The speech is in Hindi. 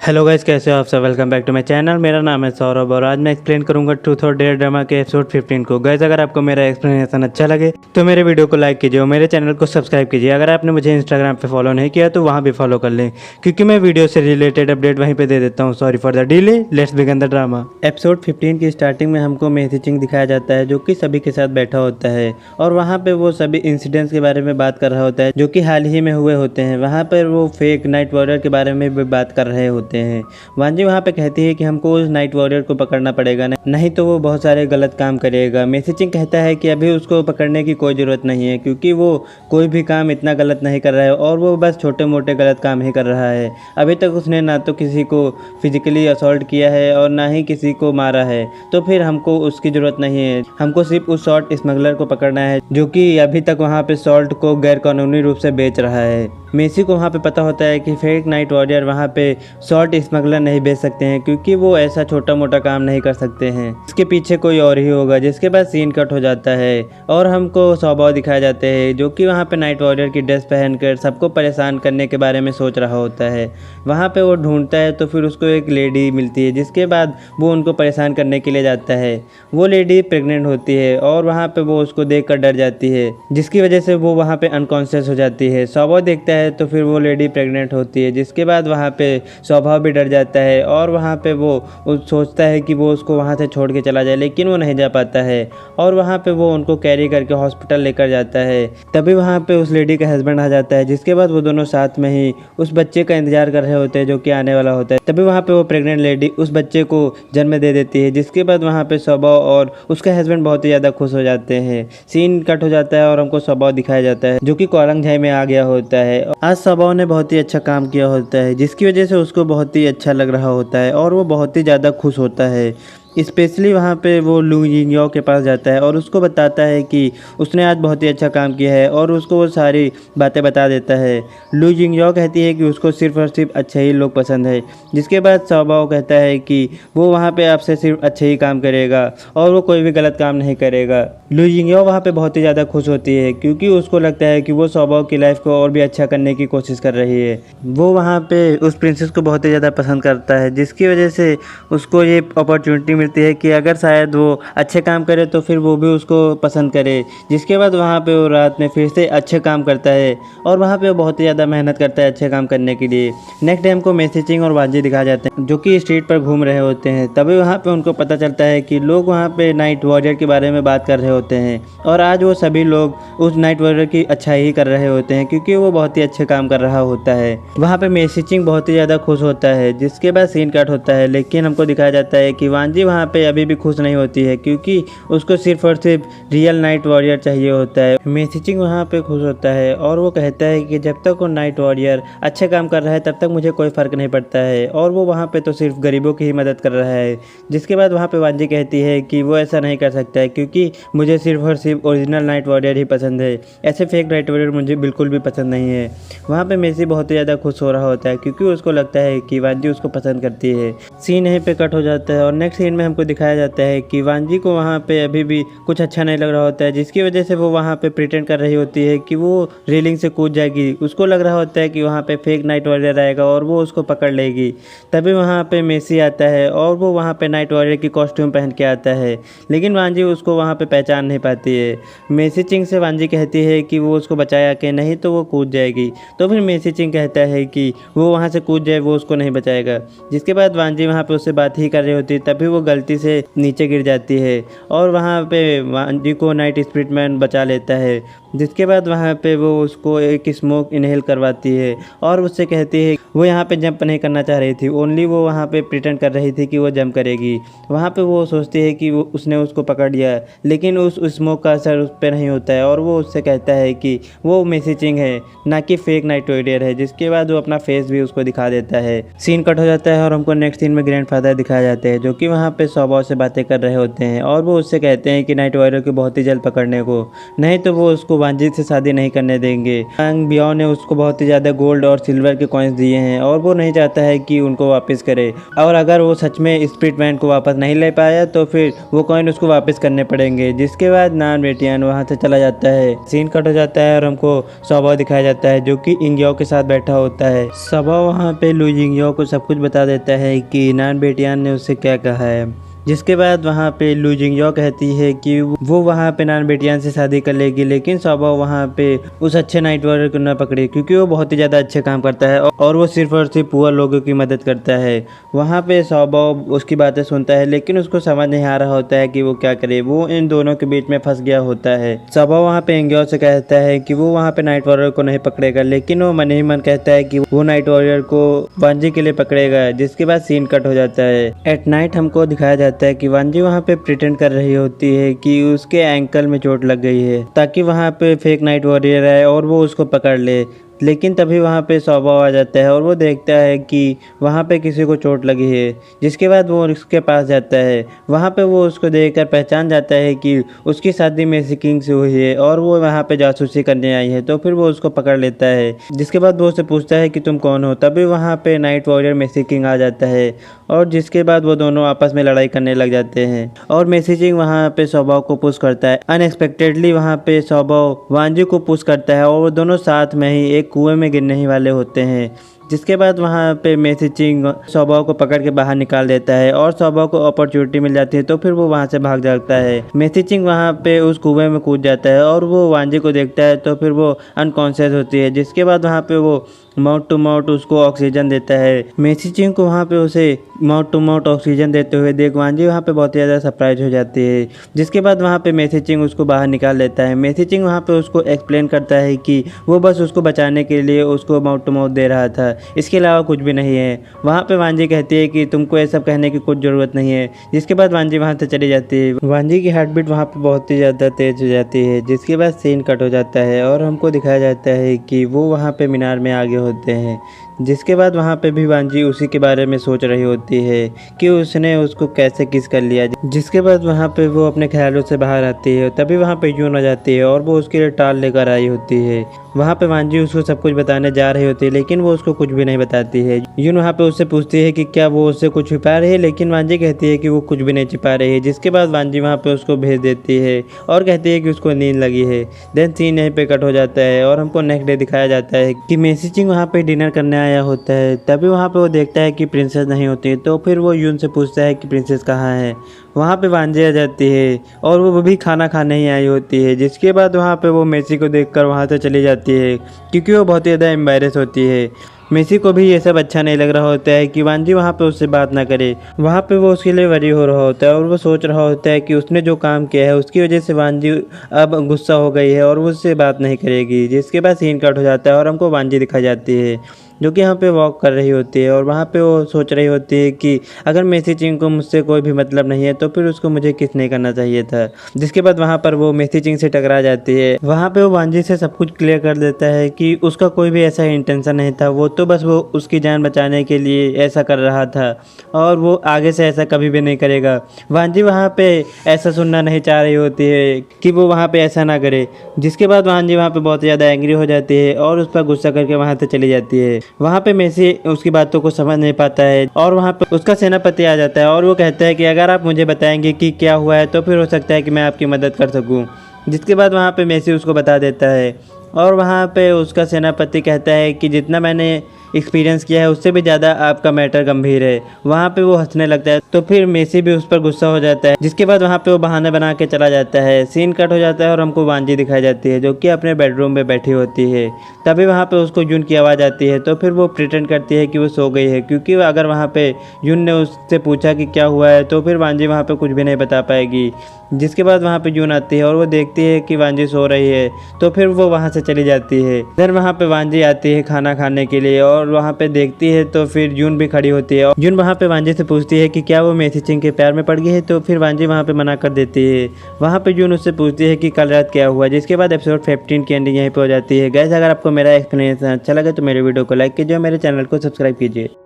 हेलो गाइस, कैसे हो आप सब। Welcome back to my channel. मेरा नाम है सौरभ और आज मैं एक्सप्लेन करूंगा ट्रूथ और डेयर ड्रामा के एपिसोड 15 को। गाइस, अगर आपको मेरा एक्सप्लेनेशन अच्छा लगे तो मेरे वीडियो को लाइक कीजिए और मेरे चैनल को सब्सक्राइब कीजिए। अगर आपने मुझे इंस्टाग्राम पे फॉलो नहीं किया तो वहाँ भी फॉलो कर लें, क्योंकि मैं वीडियो से रिलेटेड अपडेट वहीं पर दे देता हूँ। Sorry for the delay, let's begin the drama. Episode 15 की स्टार्टिंग में हमको मेहती चिंग दिखाया जाता है, जो कि सभी के साथ बैठा होता है और वहाँ पे वो सभी इंसिडेंट्स के बारे में बात कर रहा होता है जो कि हाल ही में हुए होते हैं। वहाँ पर वो फेक नाइट वॉरियर के बारे में भी बात कर रहे होते हैं। वांजी वहाँ पे कहती है कि हमको उस नाइट वॉरियर को पकड़ना पड़ेगा, नहीं तो वो बहुत सारे गलत काम करेगा। मेसी चिंग कहता है कि अभी उसको पकड़ने की कोई ज़रूरत नहीं है, क्योंकि वो कोई भी काम इतना गलत नहीं कर रहा है और वो बस छोटे मोटे गलत काम ही कर रहा है। अभी तक उसने ना तो किसी को फिजिकली असॉल्ट किया है और ना ही किसी को मारा है, तो फिर हमको उसकी ज़रूरत नहीं है। हमको सिर्फ उस सॉल्ट स्मगलर को पकड़ना है जो कि अभी तक वहाँ पे सॉल्ट को गैर कानूनी रूप से बेच रहा है। मेसी को वहाँ पे पता होता है कि फेक नाइट वॉरियर वहाँ पे सॉल्ट स्मगलर नहीं बेच सकते हैं, क्योंकि वो ऐसा छोटा मोटा काम नहीं कर सकते हैं। इसके पीछे कोई और ही होगा। जिसके बाद सीन कट हो जाता है और हमको स्वभाव दिखाए जाते हैं, जो कि वहाँ पे नाइट वॉरियर की ड्रेस पहनकर सबको परेशान करने के बारे में सोच रहा होता है। वहाँ पे वो ढूंढता है तो फिर उसको एक लेडी मिलती है, जिसके बाद वो उनको परेशान करने के लिए जाता है। वो लेडी प्रेग्नेंट होती है और वहाँ पे वो उसको देख कर डर जाती है, जिसकी वजह से वो वहाँ पे अनकॉन्शियस हो जाती है। स्वभाव देखता है तो फिर वो लेडी प्रेग्नेंट होती है, जिसके बाद वहाँ पे स्वभाव भी डर जाता है और वहाँ पे वो सोचता है कि वो उसको वहाँ से छोड़ के चला जाए, लेकिन वो नहीं जा पाता है और वहाँ पे वो उनको कैरी करके हॉस्पिटल लेकर जाता है। तभी वहाँ पे उस लेडी का हस्बैंड आ जाता है, जिसके बाद वो दोनों साथ में ही उस बच्चे का इंतजार कर रहे होते हैं जो कि आने वाला होता है। तभी वहाँ पे वो प्रेग्नेंट लेडी उस बच्चे को जन्म दे देती है, जिसके बाद वहाँ पे स्वभाव और उसका हस्बैंड बहुत ही ज़्यादा खुश हो जाते हैं। सीन कट हो जाता है और हमको स्वभाव दिखाया जाता है, जो कि कोलंगझाई में आ गया होता है। आज स्वभाव ने बहुत ही अच्छा काम किया होता है, जिसकी वजह से उसको बहुत ही अच्छा लग रहा होता है और वो बहुत ही ज़्यादा खुश होता है। स्पेशली वहाँ पे वो लू जिंगयाओ के पास जाता है और उसको बताता है कि उसने आज बहुत ही अच्छा काम किया है और उसको वो सारी बातें बता देता है। लू जिंगयाओ कहती है कि उसको सिर्फ और सिर्फ अच्छे ही लोग पसंद है, जिसके बाद स्वभाव कहता है कि वो वहाँ पे आपसे सिर्फ अच्छे ही काम करेगा और वो कोई भी गलत काम नहीं करेगा। लू जिंगयाओ वहाँ पे बहुत ही ज़्यादा खुश होती है, क्योंकि उसको लगता है कि वो स्वभाव की लाइफ को और भी अच्छा करने की कोशिश कर रही है। वो वहाँ पे उस प्रिंसेस को बहुत ही ज़्यादा पसंद करता है, जिसकी वजह से उसको ये अपॉर्चुनिटी मिलती है कि अगर शायद वो अच्छे काम करे तो फिर वो भी उसको पसंद करे। जिसके बाद वहाँ पे वो रात में फिर से अच्छे काम करता है और वहाँ पे वो बहुत ही ज़्यादा मेहनत करता है अच्छे काम करने के लिए। नेक्स्ट टाइम को मेसी चिंग और वांजी दिखाए जाते हैं, जो कि स्ट्रीट पर घूम रहे होते हैं। तभी वहाँ पे उनको पता चलता है कि लोग वहाँ पे नाइट वॉरियर के बारे में बात कर रहे होते हैं और आज वो सभी लोग उस नाइट वॉरियर की अच्छाई ही कर रहे होते हैं, क्योंकि वो बहुत ही अच्छे काम कर रहा होता है। वहाँ पे मेसी चिंग बहुत ही ज़्यादा खुश होता है। जिसके बाद सीन कट होता है, लेकिन हमको दिखाया जाता है कि वांजी वहाँ पे अभी भी खुश नहीं होती है, क्योंकि उसको सिर्फ और सिर्फ रियल नाइट वॉरियर चाहिए होता है। मेसी चिंग वहाँ पे खुश होता है और वो कहता है कि जब तक वो नाइट वॉरियर अच्छे काम कर रहा है तब तक मुझे कोई फ़र्क नहीं पड़ता है, और वो वहाँ पे तो सिर्फ गरीबों की ही मदद कर रहा है। जिसके बाद वहाँ पे वांजी कहती है कि वो ऐसा नहीं कर सकता है, क्योंकि मुझे सिर्फ और सिर्फ ओरिजिनल नाइट वॉरियर ही पसंद है, ऐसे फेक नाइट वॉरियर मुझे बिल्कुल भी पसंद नहीं है। वहाँ पे मेसी बहुत ही ज़्यादा खुश हो रहा होता है, क्योंकि उसको लगता है कि वांजी उसको पसंद करती है। सीन यहीं पे कट हो जाता है और नेक्स्ट सीन में हमको दिखाया जाता है कि वांजी को वहाँ पे अभी भी कुछ अच्छा नहीं लग रहा होता है, जिसकी वजह से वो वहाँ पे प्रिटेंड कर रही होती है कि वो रेलिंग से कूद जाएगी। उसको लग रहा होता है कि वहाँ पे फेक नाइट वॉरियर आएगा और वो उसको पकड़ लेगी। तभी वहाँ पे मेसी आता है और वो वहाँ पे नाइट वॉरियर की कॉस्ट्यूम पहन के आता है, लेकिन वांजी उसको वहाँ पे पहचान नहीं पाती है। मेसी चिंग से वांजी कहती है कि वो उसको बचाया कि नहीं तो वो कूद जाएगी। तो फिर मेसी चिंग कहता है कि वो वहाँ से कूद जाए, वो उसको नहीं बचाएगा। जिसके बाद वांजी वहाँ पे उससे बात ही कर रही होती है, तभी वो गलती से नीचे गिर जाती है और वहाँ पे वांजी को नाइट स्पिरिट मैन बचा लेता है। जिसके बाद वहाँ पे वो उसको एक स्मोक इनहेल करवाती है और उससे कहती है वो यहाँ पे जंप नहीं करना चाह रही थी, ओनली वो वहाँ पे प्रिटेंड कर रही थी कि वो जंप करेगी। वहाँ पे वो सोचती है कि उसने उसको पकड़ लिया, लेकिन उस स्मोक का असर उस पर नहीं होता है और वो उससे कहता है कि वो मेसी चिंग है, ना कि फेक नाइट वॉरियर है। जिसके बाद वो अपना फेस भी उसको दिखा देता है। सीन कट हो जाता है और हमको नेक्स्ट सीन में ग्रैंडफादर दिखाया जाता है, जो कि वहाँ पे पे सौबा से बातें कर रहे होते हैं और वो उससे कहते हैं कि नाइट वॉरियर को बहुत ही जल्द पकड़ने को, नहीं तो वो उसको वांजी से शादी नहीं करने देंगे। यांग बियाओ ने उसको बहुत ही ज़्यादा गोल्ड और सिल्वर के कॉइन्स दिए हैं और वो नहीं चाहता है कि उनको वापस करे, और अगर वो सच में स्पिरिट मैन को वापस नहीं ले पाया तो फिर वो कॉइन उसको वापस करने पड़ेंगे। जिसके बाद नान बेटियान वहाँ से चला जाता है। सीन कट हो जाता है और हमको सौबा दिखाया जाता है जो कि इंग्याओ के साथ बैठा होता है। सौबा वहाँ पे लू जिंग्याओ को सब कुछ बता देता है कि नान बेटियान ने उससे क्या कहा है। जिसके बाद वहाँ पे लू जिंग्याओ कहती है कि वो वहाँ पे नान बेटियान से शादी कर लेगी, लेकिन सौबा वहाँ पे उस अच्छे नाइट वॉरियर को न पकड़े क्योंकि वो बहुत ही ज़्यादा अच्छे काम करता है और वो सिर्फ और सिर्फ पुअर लोगों की मदद करता है। वहाँ पे सौबा उसकी बातें सुनता है लेकिन उसको समझ नहीं आ रहा होता है कि वो क्या करे। वो इन दोनों के बीच में फंस गया होता है। सौबा वहाँ पे इंग्याओ से कहता है कि वो वहाँ पे नाइट वॉरियर को नहीं पकड़ेगा, लेकिन वो मन ही मन कहता है कि वो नाइट वॉरियर को वांजी के लिए पकड़ेगा। जिसके बाद सीन कट हो जाता है। एट नाइट हमको दिखाया जाता है कि वांजी वहाँ पे प्रिटेंड कर रही होती है कि उसके एंकल में चोट लग गई है ताकि वहाँ पे फेक नाइट वॉरियर आए और वो उसको पकड़ ले। लेकिन तभी वहाँ पे सौबा आ जाता है और वो देखता है कि वहाँ पे किसी को चोट लगी है। जिसके बाद वो उसके पास जाता है। वहाँ पे वो उसको देखकर पहचान जाता है कि उसकी शादी मेसी किंग से हुई है और वो वहाँ पे जासूसी करने आई है, तो फिर वो उसको पकड़ लेता है। जिसके बाद वो उससे पूछता है कि तुम कौन हो। तभी वहाँ पे नाइट वॉरियर मेसी किंग आ जाता है और जिसके बाद वो दोनों आपस में लड़ाई करने लग जाते हैं और मेसी किंग वहाँ पे सौबा को पुश करता है। अनएक्सपेक्टेडली वहाँ पे सौबा वांजी को पुश करता है और वो दोनों साथ में ही एक कुएं में गिरने ही वाले होते हैं। जिसके बाद वहाँ पे मेसी किंग सौबा को पकड़ के बाहर निकाल देता है और सौबा को अपॉर्चुनिटी मिल जाती है, तो फिर वो वहाँ से भाग जाता है। मेसी किंग वहाँ पे उस कुएं में कूद जाता है और वो वांजी को देखता है, तो फिर वो अनकॉन्शियस होती है। जिसके बाद वहाँ पे वो माउथ टू माउथ उसको ऑक्सीजन देता है। मेसी किंग को वहाँ पे उसे माउथ टू माउथ ऑक्सीजन देते हुए देख वांजी वहाँ पे बहुत ही ज़्यादा सरप्राइज हो जाती है। जिसके बाद वहाँ पे मेसी किंग उसको बाहर निकाल लेता है। मेसी किंग वहाँ पे उसको एक्सप्लेन करता है कि वो बस उसको बचाने के लिए उसको माउथ टू माउथ दे रहा था, इसके अलावा कुछ भी नहीं है। वहाँ पे वांजी कहती है कि तुमको ये सब कहने की कुछ ज़रूरत नहीं है। जिसके बाद वांजी वहाँ से चली जाती है। वांजी की हार्ट बीट वहाँ पे बहुत ही ज़्यादा तेज हो जाती है। जिसके बाद सीन कट हो जाता है और हमको दिखाया जाता है कि वो वहाँ पे मीनार में आगे होते हैं। जिसके बाद वहाँ पे भी वांजी उसी के बारे में सोच रही होती है कि उसने उसको कैसे किस कर लिया। जिसके बाद वहाँ पे वो अपने ख्यालों से बाहर आती है। तभी वहाँ पे यून आ जाती है और वो उसके लिए टाल लेकर आई होती है। वहाँ पे वांजी उसको सब कुछ बताने जा रही होती है लेकिन वो उसको कुछ भी नहीं बताती है। यून वहाँ पे उससे पूछती है कि क्या वो उससे कुछ छिपा रही है, लेकिन वांजी कहती है कि वो कुछ भी नहीं छिपा रही है। जिसके बाद वांजी वहाँ पे उसको भेज देती है और कहती है कि उसको नींद लगी है। देन सीन यहीं पे कट हो जाता है और हमको नेक्स्ट डे दिखाया जाता है कि मेसी किंग वहाँ पे डिनर करने आया होता है। तभी वहाँ पे वो देखता है कि प्रिंसेस नहीं होती, तो फिर वो यून से पूछता है कि प्रिंसेस कहाँ है। वहाँ पे वांजी आ जाती है और वो भी खाना खाने ही आई होती है। जिसके बाद वहाँ पे वो मेसी को देखकर वहाँ से चली जाती है क्योंकि वो बहुत ही ज़्यादा एम्बैरेस होती है। मेसी को भी ये सब अच्छा नहीं लग रहा होता है कि वांजी वहाँ पे उससे बात ना करे। वहाँ पे वो उसके लिए वरी हो रहा होता है और वो सोच रहा होता है कि उसने जो काम किया है उसकी वजह से वांजी अब गुस्सा हो गई है और वो उससे बात नहीं करेगी। जिसके बाद सीन कट हो जाता है और हमको वांजी दिखाई जाती है जो कि यहाँ पे वॉक कर रही होती है और वहाँ पे वो सोच रही होती है कि अगर मेसी किंग को मुझसे कोई भी मतलब नहीं है तो फिर उसको मुझे किस नहीं करना चाहिए था। जिसके बाद वहाँ पर वो मेसी किंग से टकरा जाती है। वहाँ पे वो वांजी से सब कुछ क्लियर कर देता है कि उसका कोई भी ऐसा इंटेंशन नहीं था, वो तो बस वो उसकी जान बचाने के लिए ऐसा कर रहा था और वो आगे से ऐसा कभी भी नहीं करेगा। वांजी वहाँ पे ऐसा सुनना नहीं चाह रही होती है कि वो वहाँ पे ऐसा ना करे। जिसके बाद वांजी वहाँ पे बहुत ज़्यादा एंग्री हो जाती है और उस पर गुस्सा करके वहाँ से चली जाती है। वहाँ पे मेसी उसकी बातों को समझ नहीं पाता है और वहाँ पे उसका सेनापति आ जाता है और वो कहता है कि अगर आप मुझे बताएंगे कि क्या हुआ है तो फिर हो सकता है कि मैं आपकी मदद कर सकूँ। जिसके बाद वहाँ पे मेसी उसको बता देता है और वहाँ पे उसका सेनापति कहता है कि जितना मैंने एक्सपीरियंस किया है उससे भी ज़्यादा आपका मैटर गंभीर है। वहाँ पे वो हंसने लगता है, तो फिर मेसी भी उस पर गुस्सा हो जाता है। जिसके बाद वहाँ पे वो बहाने बना के चला जाता है। सीन कट हो जाता है और हमको वांजी दिखाई जाती है जो कि अपने बेडरूम में बैठी होती है। तभी वहाँ पे उसको यून की आवाज़ आती है, तो फिर वो प्रिटेंड करती है कि वो सो गई है, क्योंकि अगर वहाँ पे यून ने उससे पूछा कि क्या हुआ है तो फिर वांजी वहाँ पे कुछ भी नहीं बता पाएगी। जिसके बाद वहाँ पे यून आती है और वो देखती है कि वांजी सो रही है, तो फिर वो वहाँ से चली जाती है। फिर वहाँ पे वांजी आती है खाना खाने के लिए और वहाँ पे देखती है तो फिर यून भी खड़ी होती है और यून वहाँ पे वांजी से पूछती है कि क्या वो मेसी किंग के प्यार में पड़ गई है, तो फिर वांजी वहाँ पे मना कर देती है। वहाँ पे यून उससे पूछती है कि कल रात क्या हुआ। जिसके बाद एपिसोड 15 की एंडिंग यहीं पे हो जाती है। गाइस, अगर आपको मेरा एक्सप्लेनेशन अच्छा लगे तो मेरे वीडियो को लाइक कीजिए और मेरे चैनल को सब्सक्राइब कीजिए।